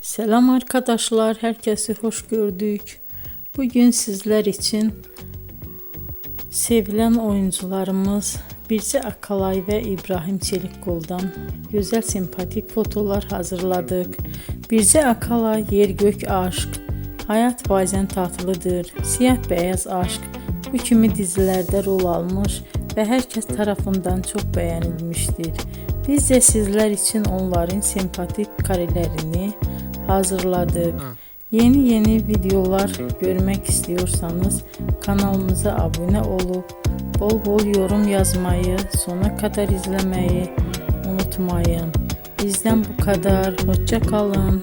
Selam arkadaşlar, herkesi hoş gördük. Bugün sizler için sevilen oyuncularımız Birce Akalay ve İbrahim Çelikkol'dan güzel sempatik fotolar hazırladık. Birce Akalay yer gök aşk, hayat bazen tatlıdır, siyah beyaz aşk bu kimi dizilerde rol almış ve herkes tarafından çok beğenilmiştir. Biz de sizler için onların sempatik karelerini hazırladık. Yeni videolar görmek istiyorsanız kanalımıza abone olup bol bol yorum yazmayı, sona kadar izlemeyi unutmayın. Bizden bu kadar. Hoşça kalın.